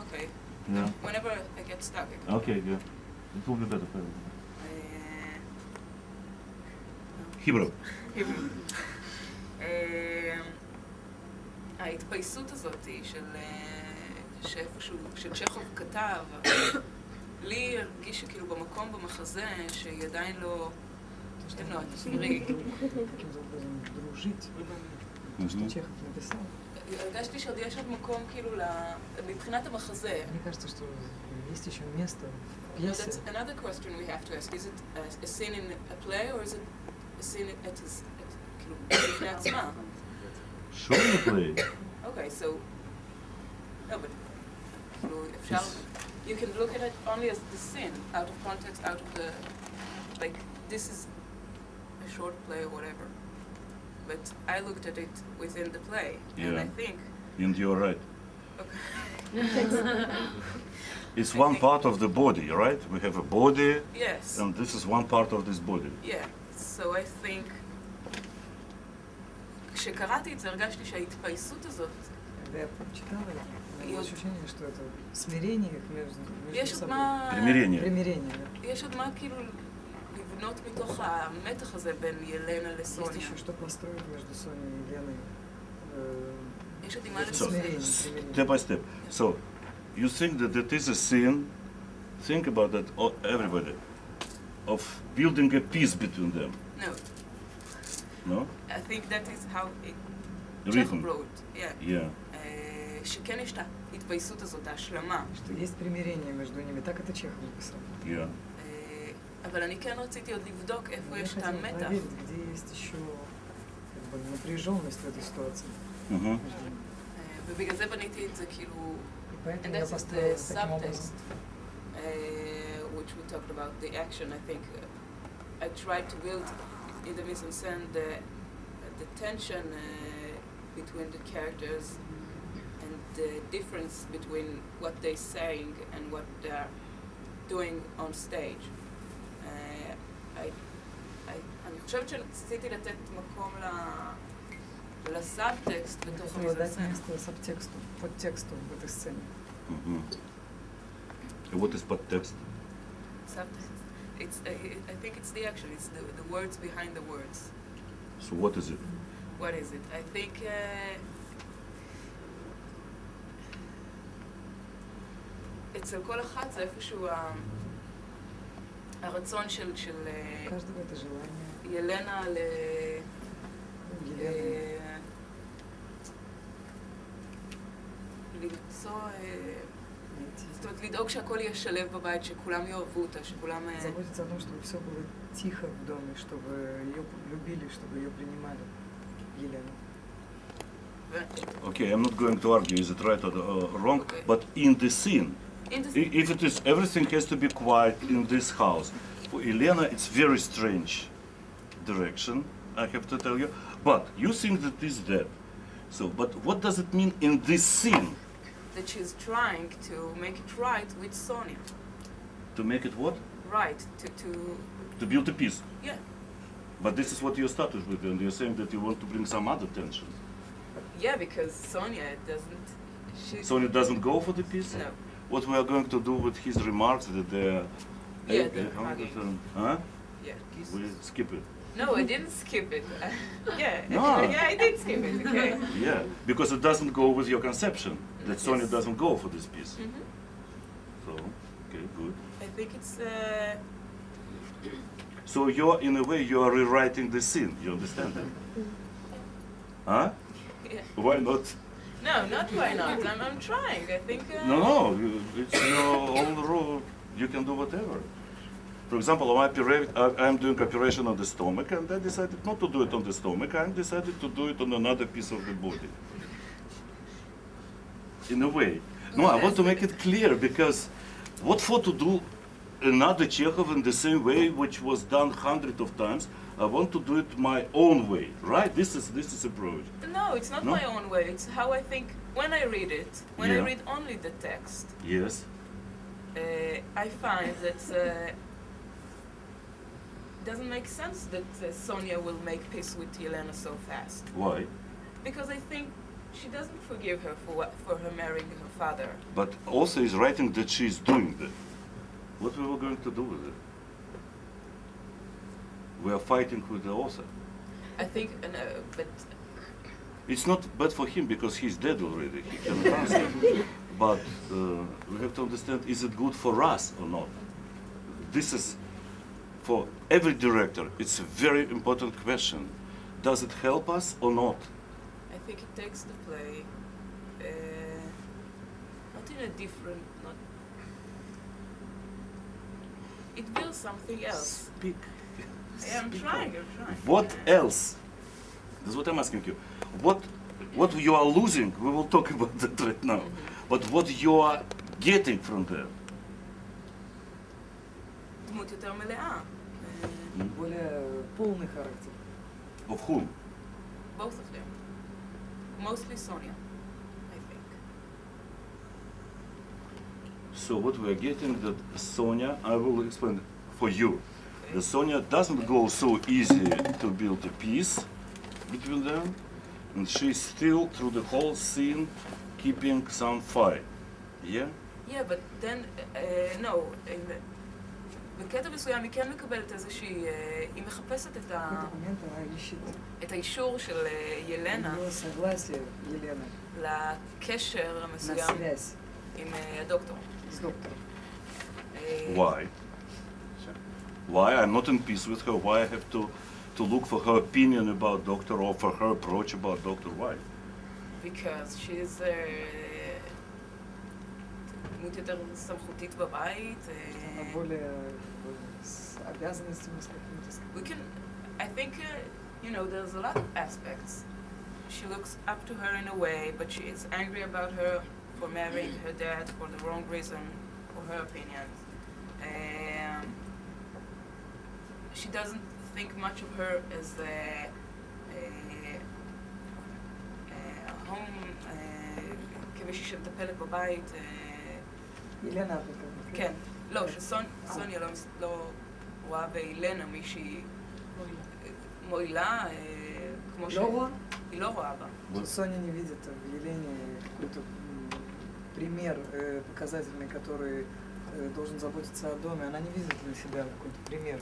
okay. Yeah. Whenever I get stuck. Okay, good. It will be better for you. Hebrew. ההתפייסות הזאת של צ'כוב כתב, לי הרגיש שכאילו במקום במחזה שהיא עדיין לא, שאתם לא, תשמרי. הרגשתי שעוד יש עוד מקום כאילו מבחינת המחזה. That's another question we have to ask. Is it a scene in a play or is it a scene כאילו בפני עצמה? Sure, in the play. Okay, so no, but אפשר, you can look at it only as the scene, out of context, out of the, like, this is a short play or whatever. But I looked at it within the play, and I think... And you're right. Okay. It's one part of the body, right? We have a body, yes. And this is one part of this body. Yeah, so I think... כשקראתי את זה הרגשתי שההתפייסות הזאת... Я прочитала, было ощущение, что это смирение их между собой. Примирение, да. יש עוד מה כאילו לבנות מתוך המתח הזה בין ילנה לסוניה. Есть еще что построить между Соней и Еленой. יש עוד עם מה So, לסמרין. step by step. So, you think that it is a scene, think about that, everybody, of building a peace between them. No. No? I think that is how Rhythm. wrote. Yeah. Yeah. שכן יש את ההתפייסות הזאת, ההשלמה. Что есть примирение между ними, так это Чехов написал. Yeah. אבל אני כן רציתי עוד לבדוק איפה יש את המתח. проверить, где есть еще напряженность в этой ситуации. ובגלל זה בניתי את זה כאילו... поэтому And я that's построила the таким образом. subtext, which we talked about, the action, I think. I tried to build in the mise-en-scène the tension between the characters and the difference between what they're saying and what they're doing on stage. אני חושבת שרציתי לתת מקום לסאבטקסט בתוך המיזה-סצנה. место сабтексту, подтексту в этой сцене. What is podtext? Subtext. It's, I think it's the action, it's the words behind the words. So what is it? What is it? I think אצל כל אחת זה איפשהו הרצון של ילנה למצוא, זאת אומרת, לדאוג שהכל יהיה שלב בבית, שכולם יאהבו אותה, שכולם... Заботиться о том, чтобы все было тихо в доме, чтобы ее любили, чтобы ее принимали. Елена. Okay, I'm not going to argue is it right or wrong, Okay. but in the scene, if it is everything has to be quiet in this house. For Elena, it's very strange direction, I have to tell you. But you think that is dead. So, but what does it mean in this scene? That she's trying to make it right with Sonia. To make it what? Right, To build a peace. yeah. But this is what you started with, and you're saying that you want to bring some other tension. Yeah, because Sonia doesn't... Sonia doesn't go for the peace? No. What we are going to do with his remarks that they're... Yeah, they're hugging. Huh? Yeah. We skip it. No, I didn't skip it. Yeah, No. actually, yeah, I did skip it, okay. Yeah, because it doesn't go with your conception that Sonia doesn't go for this piece. Mhm. So, okay, good. I think it's... So you're, in a way, you are rewriting the scene. You understand that? Huh? Yeah. Why not? No, not why not. I'm trying. I think... No, it's your own rule. You can do whatever. For example, I'm doing operation on the stomach, and I decided not to do it on the stomach. I decided to do it on another piece of the body. In a way. No, I want to make it clear, because what for to do another Chekhov in the same way, which was done hundreds of times, I want to do it my own way, right? This is approach. No, it's not No? my own way. It's how I think when I read it. When I Yeah. read only the text, Yes. I find that it doesn't make sense that Sonia will make peace with Yelena so fast. Why? Because I think she doesn't forgive her for her marrying her father. But also is writing that she is doing that. What we were going to do with it? We are fighting with the author. I think, but It's not bad for him because he's dead already. He can answer. But we have to understand: is it good for us or not? This is for every director. It's a very important question. Does it help us or not? I think it takes the play not in a different, not. It builds something else. Speak. Yeah, I'm trying. What else? That's what I'm asking you. What you are losing, we will talk about that right now. But what you are getting from there? דמות יותר מלאה. Более полный характер. Of whom? Both of them. Mostly Sonia, I think. So what we are getting that Sonia, I will explain for you. The Sonia doesn't go so easy to build a peace between them, and she's still through the whole scene keeping some fight. Yeah? Yeah, but then, no, בקטע מסוים היא כן מקבלת איזושהי, היא מחפשת את האישור של ילנה לקשר המסוים עם הדוקטור. Why? Why? I'm not in peace with her. Why I have to look for her opinion about doctor or for her approach about doctor? Why? Because she's דמות יותר סמכותית בבית. We can, I think, there's a lot of aspects. She looks up to her in a way, but she is angry about her for marrying her dad for the wrong reason, for her opinions. She doesn't think much of her as a home, כמישהי שמטפלת בבית. ילנה. כן, לא, שסוניה לא רואה באילנה מישהי מועילה, כמו ש... לא רואה? היא לא רואה בה. Соня не видит в Елене какой-то пример показательный, который должен заботиться о доме. Она не видит для себя какой-то пример.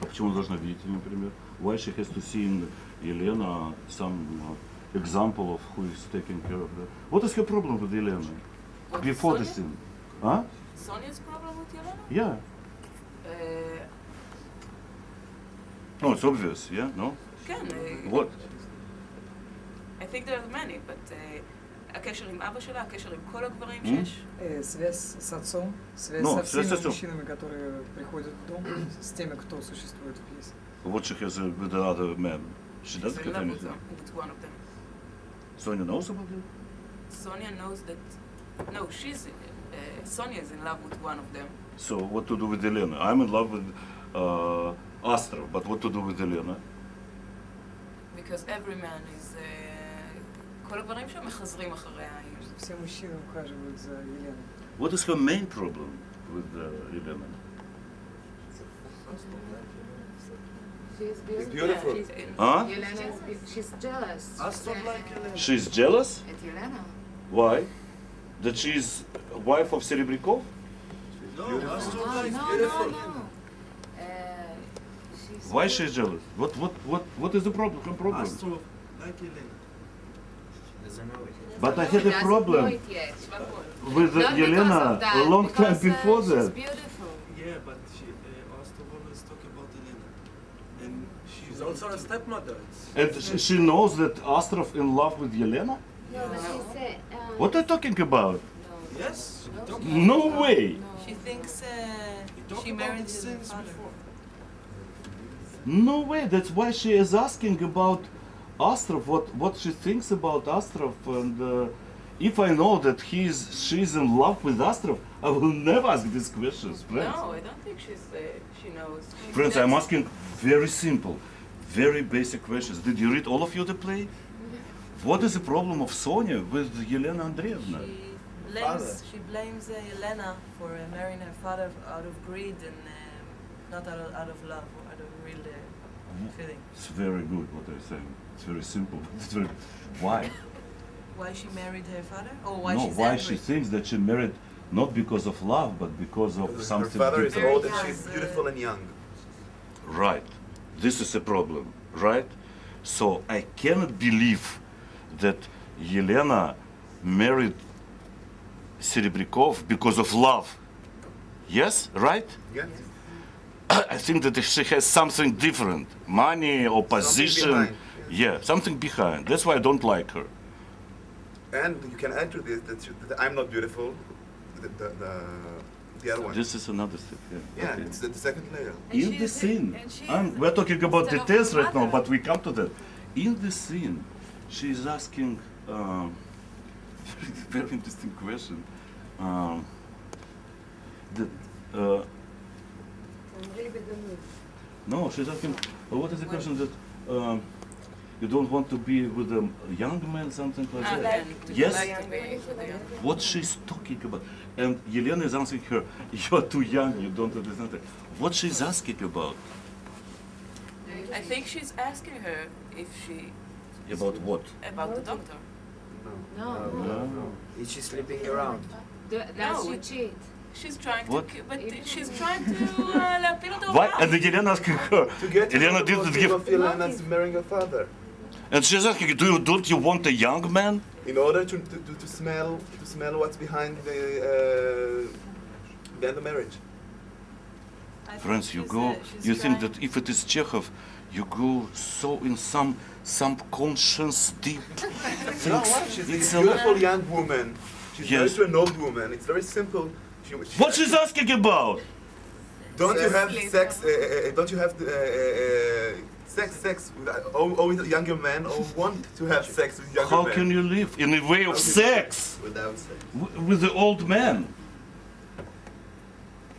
А почему она должна видеть, например? Why she has to see in Elena some example of who is taking care of her? What is her problem with Elena? Before the scene? Huh? Sonia's problem with Yelena? Yeah. No, it's obvious, yeah? No? כן. What? I think there are many, but הקשר עם אבא שלה, הקשר עם כל הגברים שיש. Связь с отцом, связь Ну, со связь всеми с отцом. мужчинами, которые приходят в дом, с теми, кто существует в пьесе. What she has with another man? She She's doesn't in have love with anything. with one of them. Sonia knows about it? Sonia knows that... No, Sonia is in love with one of them. So what to do with Elena? I'm in love with Astrov, but what to do with Elena? Because every man is... כל הגברים שם מחזרים אחריה. Все мужчины ухаживают за Еленой. What is her main problem with Elena? It's beautiful. Huh? She's jealous. Astrov like Elena. She's jealous? At Yelena. Why? That she's wife of Serebrikov? No, Astrov No, like no, beautiful. no. Why she's jealous? What is the problem? Her problem? Astrov like Elena. But I had a problem with Yelena a long time before that. She's beautiful. Yeah, but Astrov always talk about Elena. And she's also a stepmother. And she knows that Astrov in love with Yelena? No, but she said... What are you talking about? Yes? No way! She thinks Talk she about married the his sins father. before. No way! That's why she is asking about Astrov, what she thinks about Astrov, and if I know that she's in love with Astrov, I will never ask these questions, friends. No, I don't think she knows. Friends, I'm asking very simple, very basic questions. Did you read all of you the play? What is the problem of Sonia with Yelena Andreevna? She blames Elena for marrying her father out of greed and not out of love or out of real feeling. It's very good what I'm saying. It's very simple. It's very, why? Why she married her father? Or why No, she's why angry? she thinks that she married not because of love, but because of something Her father is different. old and she's beautiful and young. Right. This is a problem, right? So I cannot believe that Yelena married Serebrikov because of love. Yes, right? Yes. I think that she has something different, money or position. behind. Yeah, something behind. That's why I don't like her. And you can add to this that I'm not beautiful. The other one. This is another thing. Yeah, Okay. it's the second layer. In the scene, we're talking about details right now, but we come to that. In the scene, she is asking very interesting question. No, she's asking, what is the question that you don't want to be with a young man, something like that? Yes? What she's talking about. And Yelena is answering her, you're too young, you don't understand that. What she's asking about? I think she's asking her if she... About what? About the doctor. No. Is she sleeping around? Does she cheat? She's trying What? to... But she's trying to להפיל אותו Why? עליו. And Yelena asking her, To get to Yelena the didn't motive give... of Yelena's marrying her father. And she's asking, don't you want a young man? In order to smell what's behind the marriage. Friends, you go, you think that if it is Chekhov, you go so in some subconscious deep things. No, what? She's It's a beautiful young woman. She's married Yes. to an old woman. It's very simple. What she's asking about? Don't you have sex? Don't you have sex with always younger men or want to have sex with younger How men? can you live in a way of sex Without sex. with the old man?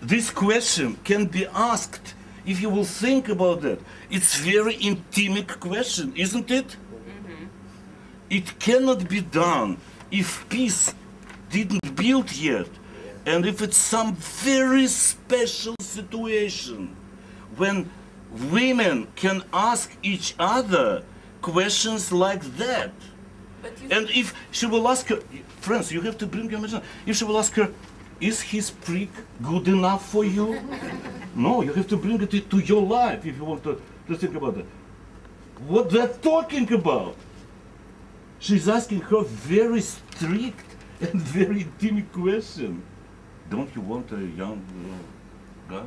This question can be asked if you will think about that. It's very intimate question, isn't it? It cannot be done if peace didn't build yet, and if it's some very special situation when women can ask each other questions like that. And if she will ask her, friends, you have to bring your imagination. If she will ask her, is his prick good enough for you? No, you have to bring it to your life if you want to think about it. What they're talking about. She's asking her very strict and very intimate question. Don't you want a young guy?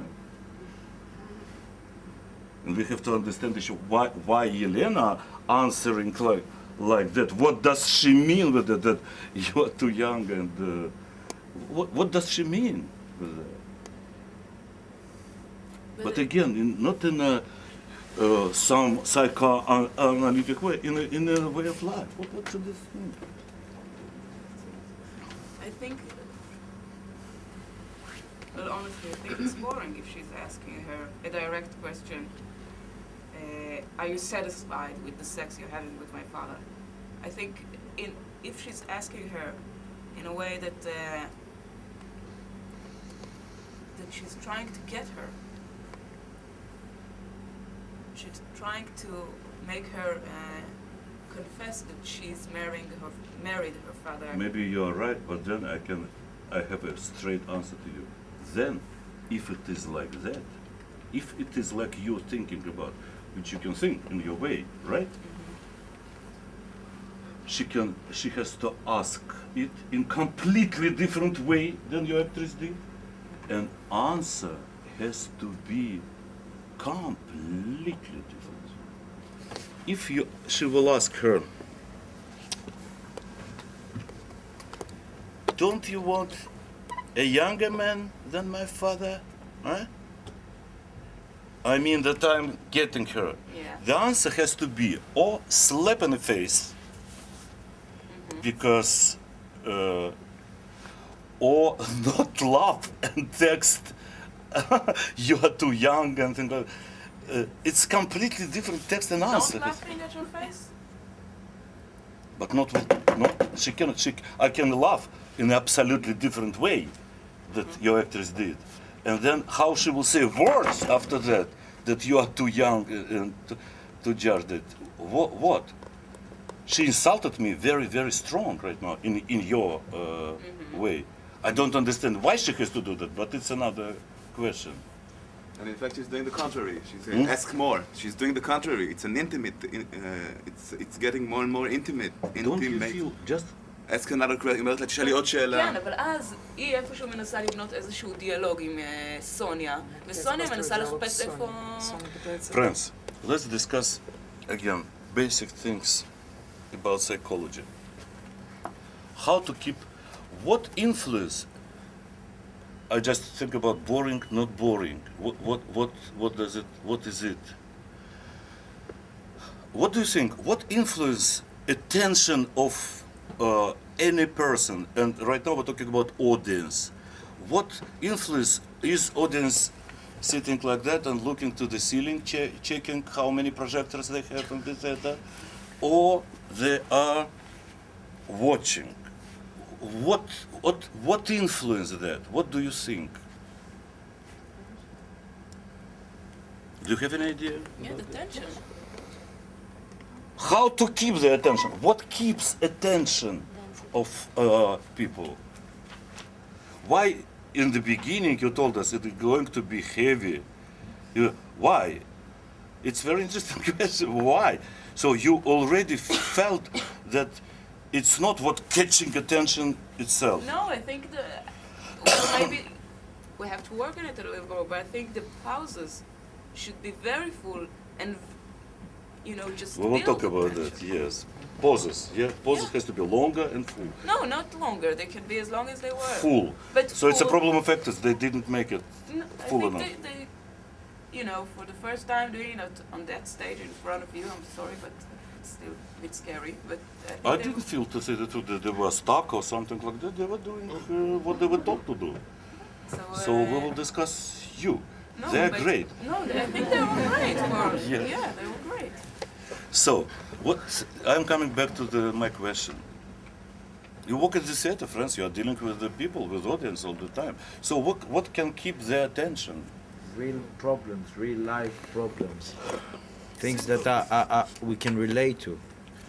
And we have to understand the issue why Yelena answering like that. What does she mean with it, that you are too young, and what does she mean with that? But again, not in a some psychoanalytic way, in a way of life. What should this mean? I think, well, honestly, I think it's boring if she's asking her a direct question. Are you satisfied with the sex you're having with my father? I think if she's asking her in a way that that she's trying to get her, she's trying to make her confess that she's married her father. Maybe you are right, but then I have a straight answer to you. Then, if it is like that, if it is like you're thinking about, which you can think in your way, right? She has to ask it in completely different way than your actress did, and answer has to be completely different. If she will ask her, don't you want a younger man than my father? Huh? I mean that I'm getting her. Yeah. The answer has to be or slap in the face, because or not laugh and text you are too young and things like that. It's completely different text and answer. Don't laughing at your face? But not she cannot. I can laugh in an absolutely different way that your actress did, and then how she will say words after that you are too young and to judge that. What? She insulted me very, very strong right now in your way. I don't understand why she has to do that, but it's another question. And in fact, she's doing the contrary. She's saying, ask more. She's doing the contrary. It's an intimate. It's getting more and more intimate. Don't you feel just? ask another question. היא אומרת לה, תשאלי עוד שאלה. כן, אבל אז היא איפשהו מנסה לבנות איזשהו דיאלוג עם סוניה, וסוניה מנסה לחפש איפה... Friends, let's discuss again basic things about psychology. How to keep, what influence, I just think about boring, not boring. What does it, what is it? What do you think? What influence attention of any person, and right now we're talking about audience. What influence is audience sitting like that and looking to the ceiling, checking how many projectors they have in the theater, or they are watching? What influence that? What do you think? Do you have any idea? Yeah, the tension. How to keep the attention? What keeps attention of people? Why in the beginning you told us it is going to be heavy? Why? It's very interesting question. Why? So you already felt that it's not what catching attention itself. No, I think well, maybe we have to work on it a little more, but I think the pauses should be very full and just we will talk about that, yes. Pauses, yeah? Pauses has to be longer and full. No, not longer. They can be as long as they were. Full. But so it's a problem of actors. They didn't make it full enough. I think they, for the first time doing it on that stage in front of you, I'm sorry, but it's still a bit scary. But I didn't feel to say the truth that they were stuck or something like that. They were doing what they were taught to do. So we will discuss you. No, they're great. No, I think they were great. Yeah, they were great. So, I'm coming back to my question. You work at the theater, friends. You are dealing with the people, with audience all the time. So, what can keep their attention? Real problems, real life problems, things that we can relate to.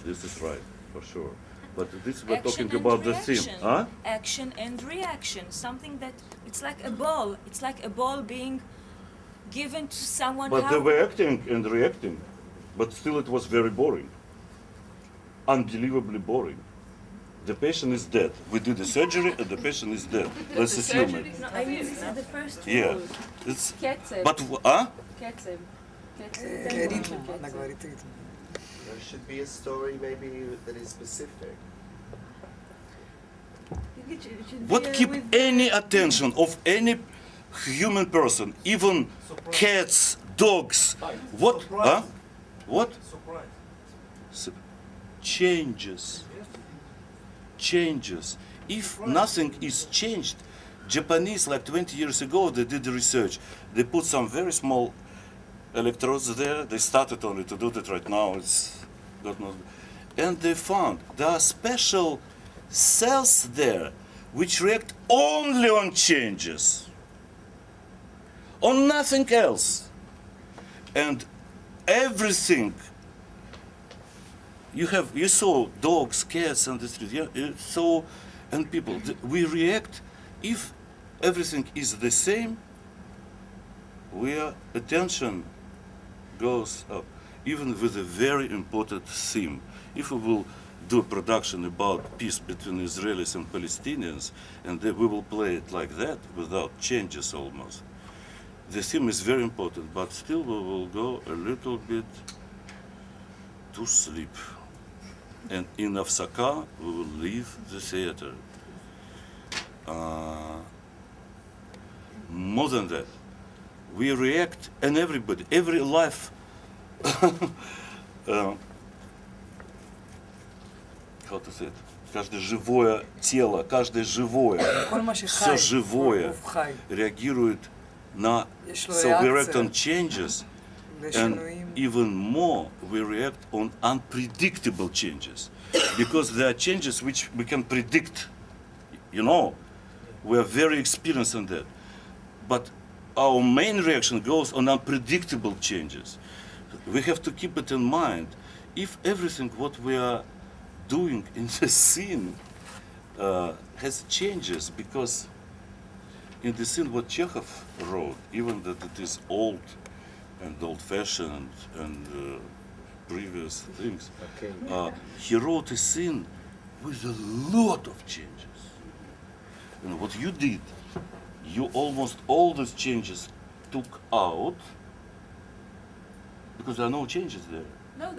This is right, for sure. But this we're talking about the theme, huh? Action and reaction. Something that it's like a ball. It's like a ball being given to someone. But they were acting and reacting. But still it was very boring. Unbelievably boring. The patient is dead. We did the surgery and the patient is dead. Let's assume it. No, I mean, this is the first rule. Yeah. It's, Кетцев. but, huh? Кетцев. Ритм, она говорит ритм. There should be a story maybe that is specific. What keep any attention of any human person, even cats, dogs? What? Huh? What? Changes. Changes. If nothing is changed, Japanese, like 20 years ago, they did the research. They put some very small electrodes there. They started only to do that right now. It's God knows. And they found there are special cells there which react only on changes, on nothing else. And everything, you saw dogs, cats on the street, and people, we react. If everything is the same, our attention goes up, even with a very important theme. If we will do a production about peace between Israelis and Palestinians, and we will play it like that, without changes almost, the theme is very important, but still we will go a little bit to sleep. And in Afsaka, we will leave the theater. More than that, we react, and everybody, every life, how to say it? Каждое живое тело, каждое живое, все живое реагирует на, so we react on changes, and even more we react on unpredictable changes, because there are changes which we can predict, you know, we are very experienced in that, but our main reaction goes on unpredictable changes. We have to keep it in mind. If everything what we are doing in the scene has changes, because in the scene what Chekhov wrote, even that it is old and old-fashioned and previous things, he wrote a scene with a lot of changes. And what you did, you almost all these changes took out, because there are no changes there. No,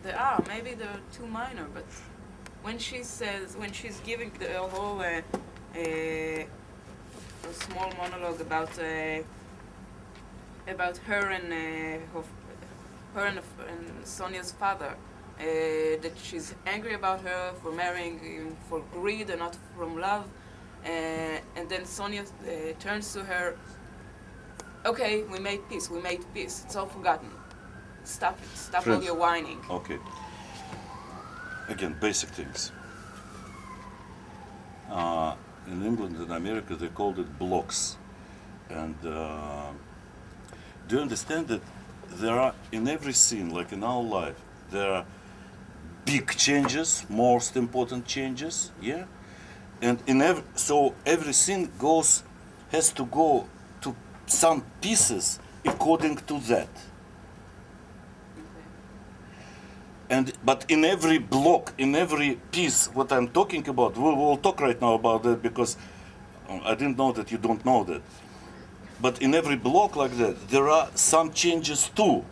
there are, maybe they're too minor, but when she says, when she's giving the whole a small monologue about her and Sonia's father, that she's angry about her for marrying him for greed and not from love, and then Sonia turns to her, okay, we made peace, it's all forgotten. Stop all your whining. Okay. Again, basic things. In England and America, they called it blocks. And do you understand that there are, in every scene, like in our life, there are big changes, most important changes, yeah? And so every scene has to go to some pieces according to that. But in every block, in every piece, what I'm talking about, we will talk right now about that, because I didn't know that you don't know that. But in every block like that, there are some changes too.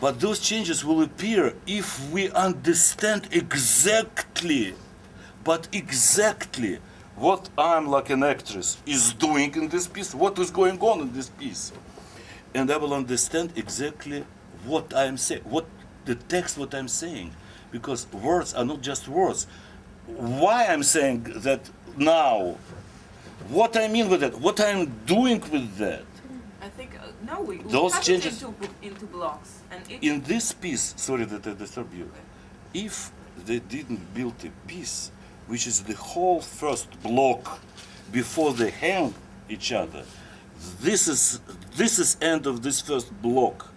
But those changes will appear if we understand exactly what I'm, like an actress, is doing in this piece, what is going on in this piece. And I will understand exactly what I'm saying, what I'm saying, because words are not just words. Why I'm saying that now, what I mean with that, what I'm doing with that. I think, no, we Those cut changes it into blocks. And in this piece, sorry that I disturb you, if they didn't build a piece, which is the whole first block before they hang each other, this is end of this first block.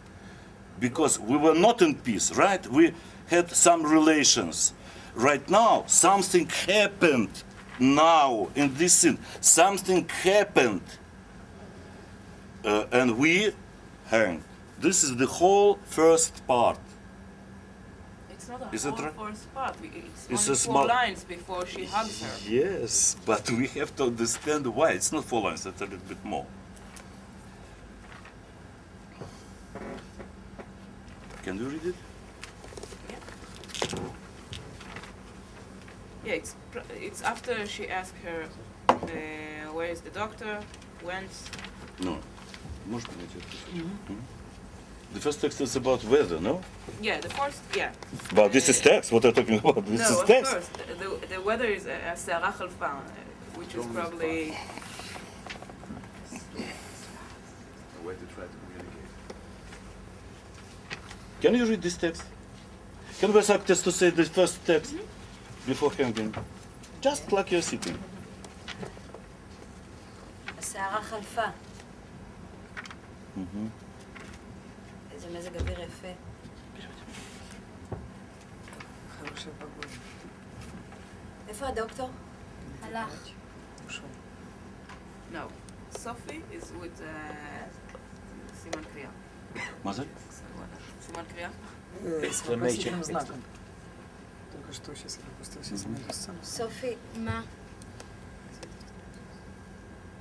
Because we were not in peace, right? We had some relations. Right now, something happened now in this scene. Something happened. And we hang. This is the whole first part. It's not a Is it whole right? first part. It's It's only 4 lines before she hugs her. Yes, but we have to understand why. It's not 4 lines, it's a little bit more. Can you read it? Yeah, it's after she asked her where is the doctor, whence. No. Может быть, это. The first text is about weather, no? Yeah, the first, yeah. But this is text. What are you talking about? This No, is of text. course. The weather is הסערה חלפה, which is probably. A way to try to communicate. Can you read this text? Can we ask us to say the first text before hanging? Just like you're sitting. הסערה חלפה. איזה מזג אוויר יפה. Хорошая погода. איפה הדוקטור? הלך. No. Sophie is with סימן קריאה. מה זה? סימן קריאה? С вопросительным знаком. Только что сейчас я пропустил сейчас на эту сцену. סופי. מה?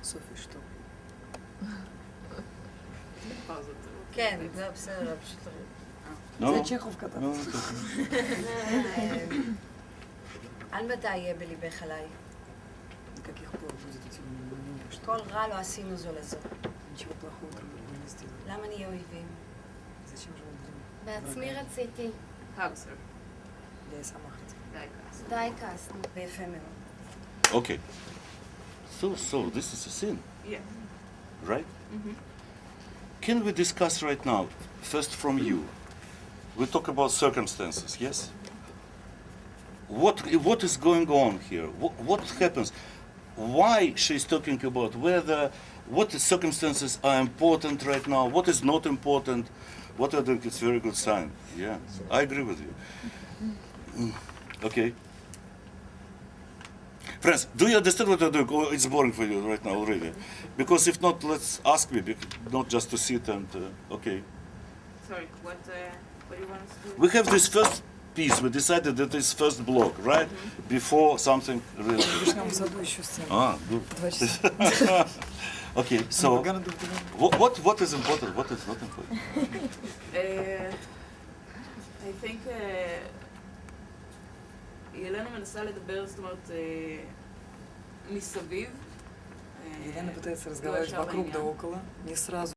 Софи, что? כן, לא, בסדר, לא, פשוט No. זה צ'כוב כתב. אל מתי יהיה בליבך עליי. Никаких пор будет у тебя не будет. כל רע לא עשינו זו לזו. Ничего плохого друг другу не сделали. למה נהיה אויבים? Зачем же мы будем? בעצמי רציתי. Hugs her. Я и сама хотела. די כעסנו. ויפה מאוד. Okay. So this is a sin, Yeah. right? Can we discuss right now, first from you? We talk about circumstances, yes? What is going on here? What happens? Why she's talking about whether, what circumstances are important right now, what is not important, what I think it's a very good sign. Yeah, I agree with you. Okay. Friends, do you understand what I'm doing? Or it's boring for you right now already? Because if not, let's ask me, not just to sit and, okay. Sorry, what do you want us to do? We have this first piece, we decided that it's first block, right? Before something really. В вишневом саду еще сцена. Good. 2 часа. Okay, so what is important, what is not important? I think ילנה מנסה לדבר, זאת אומרת, מסביב. Елена пытается разговаривать вокруг да около, не сразу.